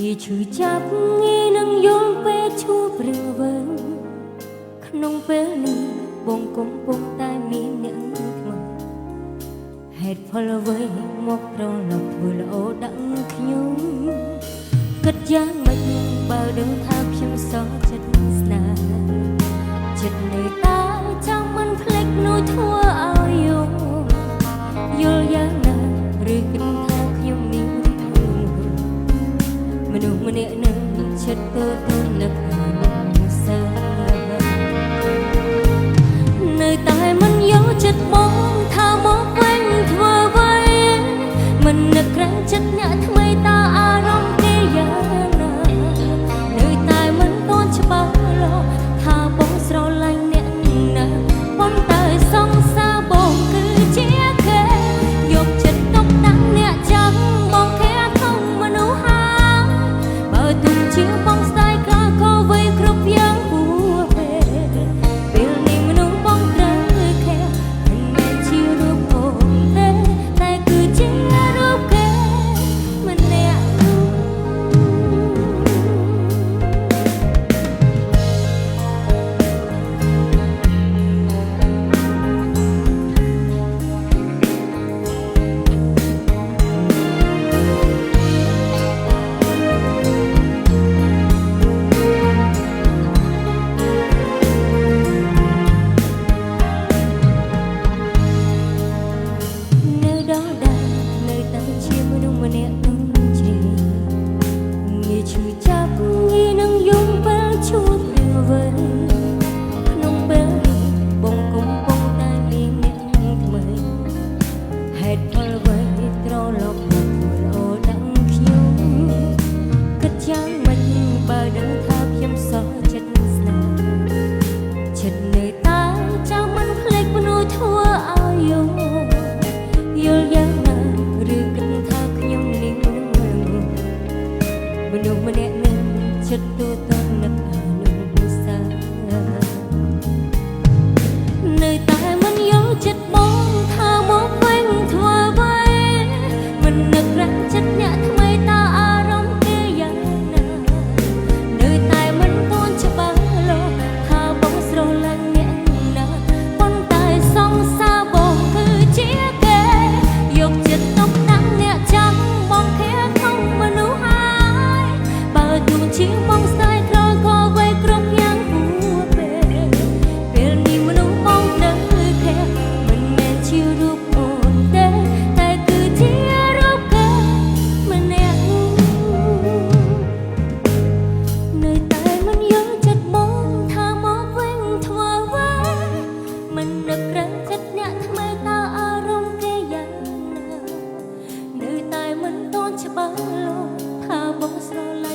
ងាយឈឺចាប់ងាយនឹងយល់ពេលឈួបរឿងវើក្នុងពេលនេះបងកំពុងតែមានអ្នកថ្មីហេតុផលអ្វីមកត្រឡប់ធ្វើល្អដាក់ខ្ញុំគិតយ៉ាងម៉េចបើដឹងថាខ្ញុំសងចិត្តស្នេហ៍ចិត្តនៅតែចាំមិនភ្លេចនោះធ្វើឲ្យយល់យ៉ាងណាឬគិតថាខ្ញុំមានមនុស្សម្នាក់នឹងចិត្តទៅនឹកសានៅតែមិនយកចិត្តបងថាមកវិញធ្វើអ្វីមិននឹកក្រាញ់ចិត្តអ្នកថ្មីតាអារម្មណ៍គេយ៉ាងណានៅតែមិនទាន់ច្បាស់លាស់ថាបងស្រឡាញ់អ្នកណាប៉ុន្តែសង្សារបងគឺជាគេយកចិត្តទុកដាក់អ្នកចាំបងគេធំមនុស្សហាបើទុំជាបងស្ដាយក្រក៏វ័យគ្រប់យ៉ាងហួពេលនេះមនុស្សបងត្រូវខែមិនមែនជារូបអូនទេតែគឺជារូបគេម្នាក់ចិត្តទូទៅនឹកអានុសានៅតែមិនយល់ចិត្តបងថាមកវិញធ្វើអ្វីមិននឹករាក់ចិត្តអ្នកថ្មីតាអារម្មណ៍គេយ៉ាងណានៅតែមិនទាន់ច្បាស់លាស់ថាបងស្រឡាញ់អ្នកណាប៉ុន្តែសង្សារបងគឺជាគេយកចិត្តទុកដាក់អ្នកចាំបងគេធំមនុស្សហើយបើទូជាបងស្ដាយក្រក៏វ័យគ្រប់យ៉ាងហួពេលនេះមនុស្សបងដឹងខែមិនមែនជារូបអូនទេតែគឺជារូបគេម្នាក់នៅតែមិនយល់ចិត្តបងថាមកវិញធ្វើអ្វីមិននឹកក្រាញ់ចិត្តអ្នកថ្មីតាអារម្មណ៍គេយ៉ាងណានៅតែមិនទាន់ច្បាស់លាស់ថាបងស្រឡាញ់